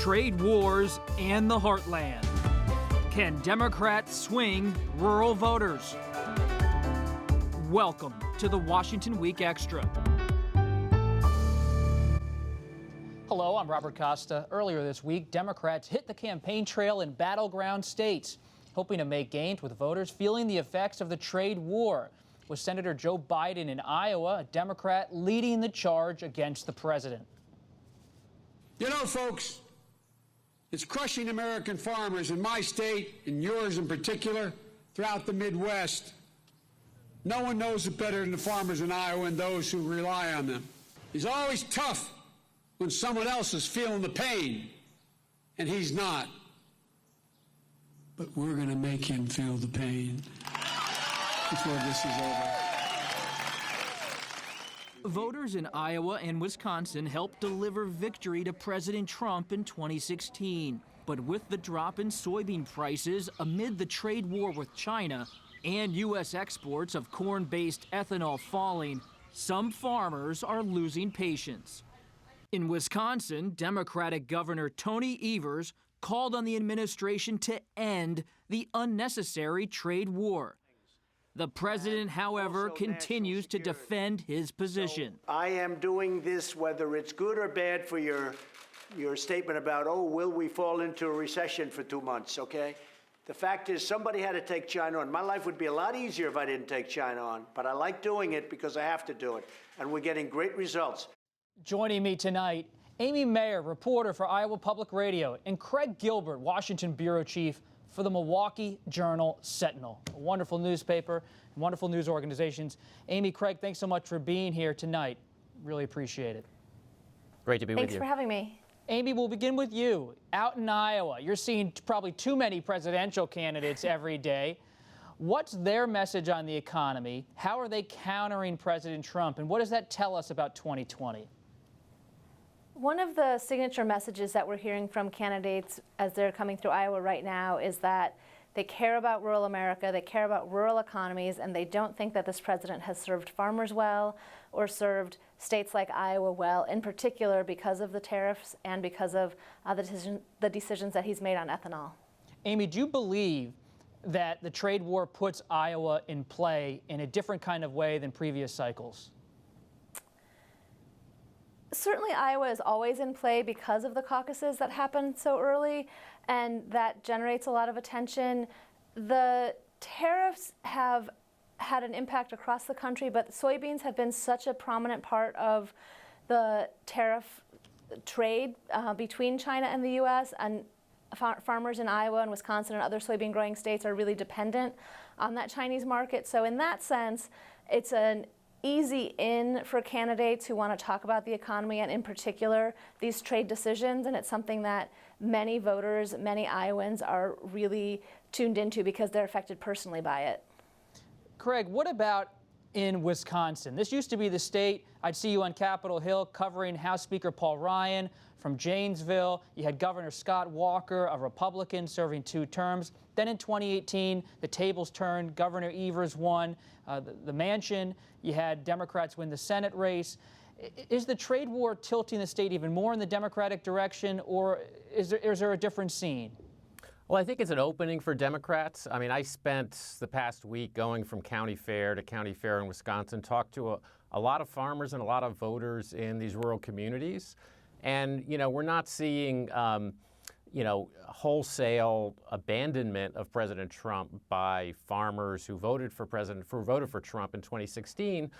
Trade wars and the heartland. Can Democrats swing rural voters? Welcome to the Washington Week Extra. Hello, I'm Robert Costa. Earlier this week, Democrats hit the campaign trail in battleground states, hoping to make gains with voters feeling the effects of the trade war. With Senator Joe Biden in Iowa, a Democrat leading the charge against the president. You know, folks, it's crushing American farmers in my state, and yours in particular, throughout the Midwest. No one knows it better than the farmers in Iowa and those who rely on them. He's always tough when someone else is feeling the pain, and he's not. But we're going to make him feel the pain before this is over. Voters in Iowa and Wisconsin helped deliver victory to President Trump in 2016. But with the drop in soybean prices amid the trade war with China and U.S. exports of corn-based ethanol falling, some farmers are losing patience. In Wisconsin, Democratic Governor Tony Evers called on the administration to end the unnecessary trade war. The president, however, continues to defend his position. So I am doing this whether it's good or bad for your statement about, oh, will we fall into a recession for 2 months, okay? The fact is somebody had to take China on. My life would be a lot easier if I didn't take China on, but I like doing it because I have to do it, and we're getting great results. Joining me tonight, Amy Mayer, reporter for Iowa Public Radio, and Craig Gilbert, Washington bureau chief for the Milwaukee Journal Sentinel, a wonderful newspaper, wonderful news organizations. Amy, Craig, thanks so much for being here tonight. Really appreciate it. Great to be with you. Thanks for having me. Amy, we'll begin with you. Out in Iowa, you're seeing probably too many presidential candidates every day. What's their message on the economy? How are they countering President Trump? And what does that tell us about 2020? One of the signature messages that we're hearing from candidates as they're coming through Iowa right now is that they care about rural America, they care about rural economies, and they don't think that this president has served farmers well or served states like Iowa well, in particular because of the tariffs and because of the decisions that he's made on ethanol. Amy, do you believe that the trade war puts Iowa in play in a different kind of way than previous cycles? Certainly Iowa is always in play because of the caucuses that happened so early, and that generates a lot of attention. The tariffs have had an impact across the country, but soybeans have been such a prominent part of the tariff trade between China and the U.S., and farmers in Iowa and Wisconsin and other soybean growing states are really dependent on that Chinese market. So in that sense, it's an easy in for candidates who want to talk about the economy and in particular these trade decisions, and it's something that many voters, many Iowans are really tuned into because they're affected personally by it. Craig, what about in Wisconsin? This used to be the state. I'd see you on Capitol Hill covering House Speaker Paul Ryan from Janesville. You had Governor Scott Walker, a Republican, serving 2 terms. Then in 2018, the tables turned. Governor Evers won the mansion. You had Democrats win the Senate race. Is the trade war tilting the state even more in the Democratic direction, or is there a different scene? Well, I think it's an opening for Democrats. I mean, I spent the past week going from county fair to county fair in Wisconsin, talked to a lot of farmers and a lot of voters in these rural communities. And, you know, we're not seeing, wholesale abandonment of President Trump by farmers who voted for Trump in 2016.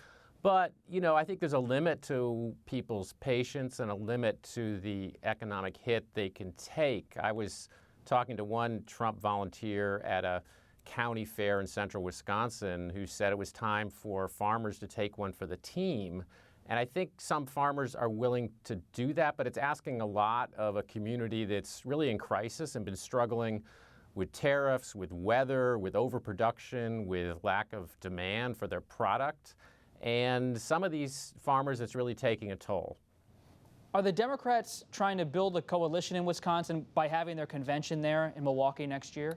But, you know, I think there's a limit to people's patience and a limit to the economic hit they can take. I was talking to one Trump volunteer at a county fair in central Wisconsin who said it was time for farmers to take one for the team. And I think some farmers are willing to do that, but it's asking a lot of a community that's really in crisis and been struggling with tariffs, with weather, with overproduction, with lack of demand for their product. And some of these farmers, it's really taking a toll. Are the Democrats trying to build a coalition in Wisconsin by having their convention there in Milwaukee next year?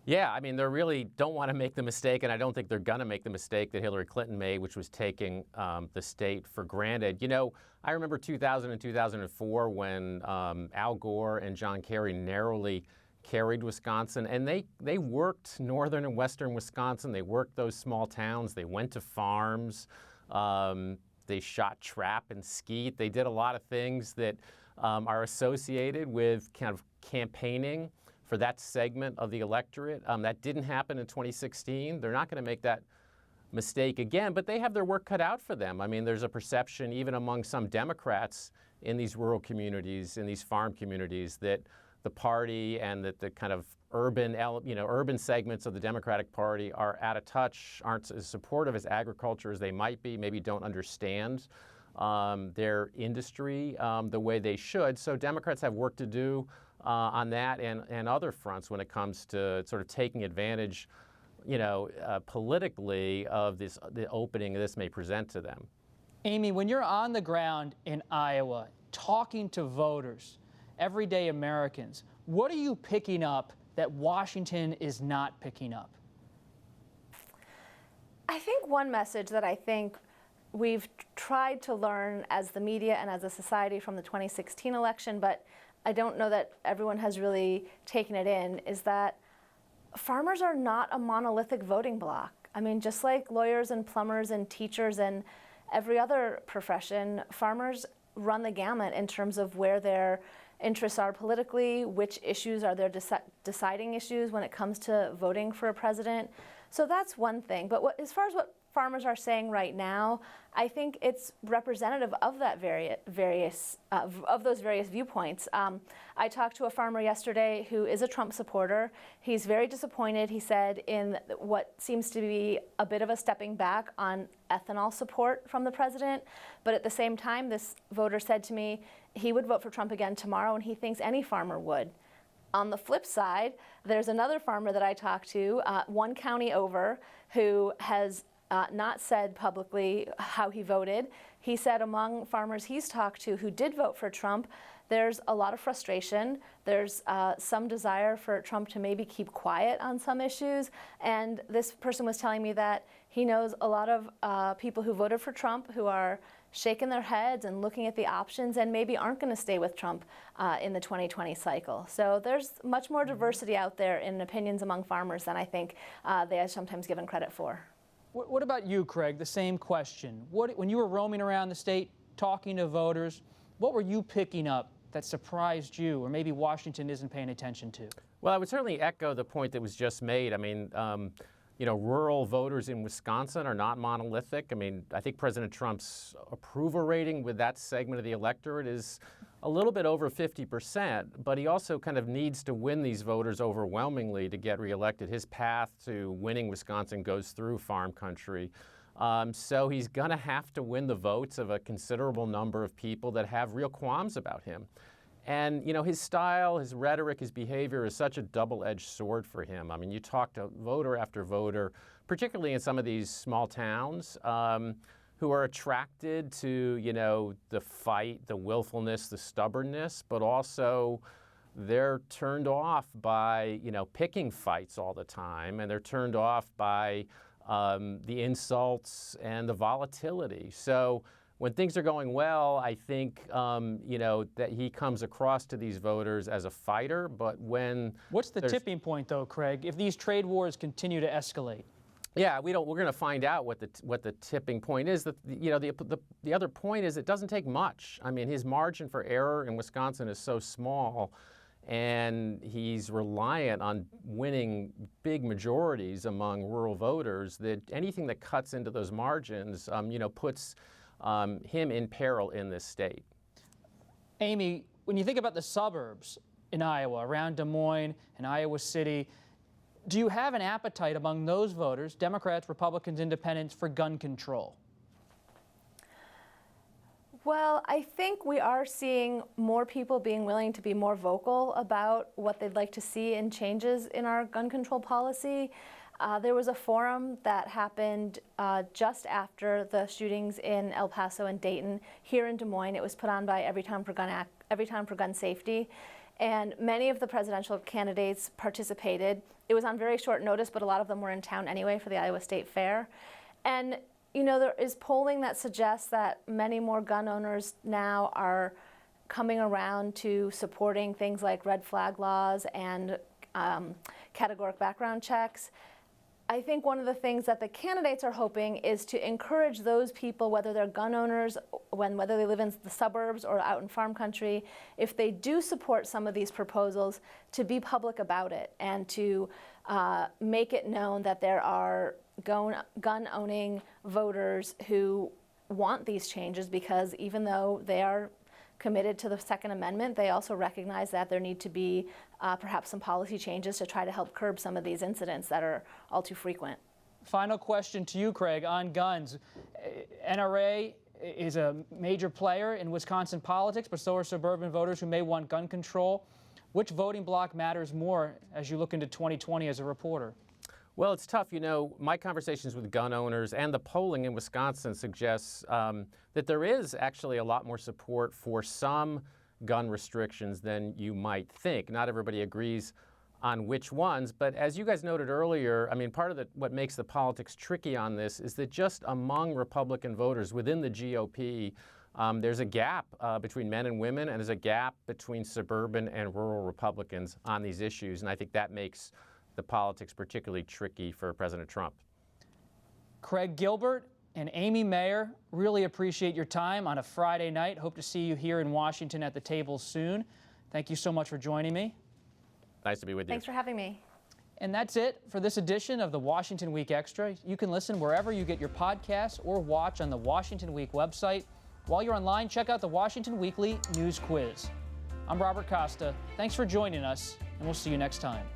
Yeah, I mean, they really don't want to make the mistake, and I don't think they're going to make the mistake that Hillary Clinton made, which was taking the state for granted. You know, I remember 2000 and 2004 when Al Gore and John Kerry narrowly carried Wisconsin, and they worked northern and western Wisconsin. They worked those small towns. They went to farms. They shot trap and skeet. They did a lot of things that are associated with kind of campaigning for that segment of the electorate. That didn't happen in 2016. They're not going to make that mistake again, but they have their work cut out for them. I mean, there's a perception, even among some Democrats in these rural communities, in these farm communities, that the party and that the kind of urban segments of the Democratic Party are out of touch, aren't as supportive as agriculture as they might be, maybe don't understand their industry the way they should. So Democrats have work to do on that and other fronts when it comes to sort of taking advantage, politically of the opening this may present to them. Amy, when you're on the ground in Iowa talking to voters, everyday Americans, what are you picking up that Washington is not picking up? I think one message that I think we've tried to learn as the media and as a society from the 2016 election, but I don't know that everyone has really taken it in, is that farmers are not a monolithic voting bloc. I mean, just like lawyers and plumbers and teachers and every other profession, farmers run the gamut in terms of where their interests are politically, which issues are their deciding issues when it comes to voting for a president. So that's one thing. But as far as what farmers are saying right now, I think it's representative of that of those various viewpoints. I talked to a farmer yesterday who is a Trump supporter. He's very disappointed, he said, in what seems to be a bit of a stepping back on ethanol support from the president. But at the same time, this voter said to me he would vote for Trump again tomorrow, and he thinks any farmer would. On the flip side, there's another farmer that I talked to, one county over, who has not said publicly how he voted. He said among farmers he's talked to who did vote for Trump, there's a lot of frustration. There's some desire for Trump to maybe keep quiet on some issues. And this person was telling me that he knows a lot of people who voted for Trump who are shaking their heads and looking at the options and maybe aren't going to stay with Trump in the 2020 cycle. So there's much more diversity out there in opinions among farmers than I think they are sometimes given credit for. What about you, Craig? The same question. When you were roaming around the state talking to voters, what were you picking up that surprised you or maybe Washington isn't paying attention to? Well, I would certainly echo the point that was just made. I mean, rural voters in Wisconsin are not monolithic. I mean, I think President Trump's approval rating with that segment of the electorate is a little bit over 50%, but he also kind of needs to win these voters overwhelmingly to get reelected. His path to winning Wisconsin goes through farm country. So he's going to have to win the votes of a considerable number of people that have real qualms about him. And, his style, his rhetoric, his behavior is such a double-edged sword for him. I mean, you talk to voter after voter, particularly in some of these small towns, who are attracted to, the fight, the willfulness, the stubbornness, but also they're turned off by, picking fights all the time, and they're turned off by the insults and the volatility. So when things are going well, I think, that he comes across to these voters as a fighter, but when... What's the tipping point, though, Craig, if these trade wars continue to escalate? Yeah, we're going to find out what the tipping point is. The other point is it doesn't take much. I mean, his margin for error in Wisconsin is so small, and he's reliant on winning big majorities among rural voters that anything that cuts into those margins, puts him in peril in this state. Amy, when you think about the suburbs in Iowa, around Des Moines and Iowa City, do you have an appetite among those voters, Democrats, Republicans, Independents, for gun control? Well, I think we are seeing more people being willing to be more vocal about what they'd like to see in changes in our gun control policy. There was a forum that happened just after the shootings in El Paso and Dayton. Here in Des Moines, it was put on by Every Time for Gun Safety. and many of the presidential candidates participated. It was on very short notice, but a lot of them were in town anyway for the Iowa State Fair. And you know, there is polling that suggests that many more gun owners now are coming around to supporting things like red flag laws and categoric background checks. I think one of the things that the candidates are hoping is to encourage those people, whether they're gun owners, whether they live in the suburbs or out in farm country, if they do support some of these proposals, to be public about it and to make it known that there are gun-owning voters who want these changes, because even though they are committed to the Second Amendment, they also recognize that there need to be perhaps some policy changes to try to help curb some of these incidents that are all too frequent. Final question to you, Craig, on guns. NRA is a major player in Wisconsin politics, but so are suburban voters who may want gun control. Which voting bloc matters more as you look into 2020 as a reporter? Well, it's tough. You know, my conversations with gun owners and the polling in Wisconsin suggests that there is actually a lot more support for some gun restrictions than you might think. Not everybody agrees on which ones, but as you guys noted earlier, I mean, part of what makes the politics tricky on this is that just among Republican voters within the GOP, there's a gap between men and women, and there's a gap between suburban and rural Republicans on these issues, and I think that makes the politics particularly tricky for President Trump. Craig Gilbert and Amy Mayer, really appreciate your time on a Friday night. Hope to see you here in Washington at the table soon. Thank you so much for joining me. Nice to be with you. Thanks for having me. And that's it for this edition of the Washington Week Extra. You can listen wherever you get your podcasts or watch on the Washington Week website. While you're online, check out the Washington Weekly News Quiz. I'm Robert Costa. Thanks for joining us, and we'll see you next time.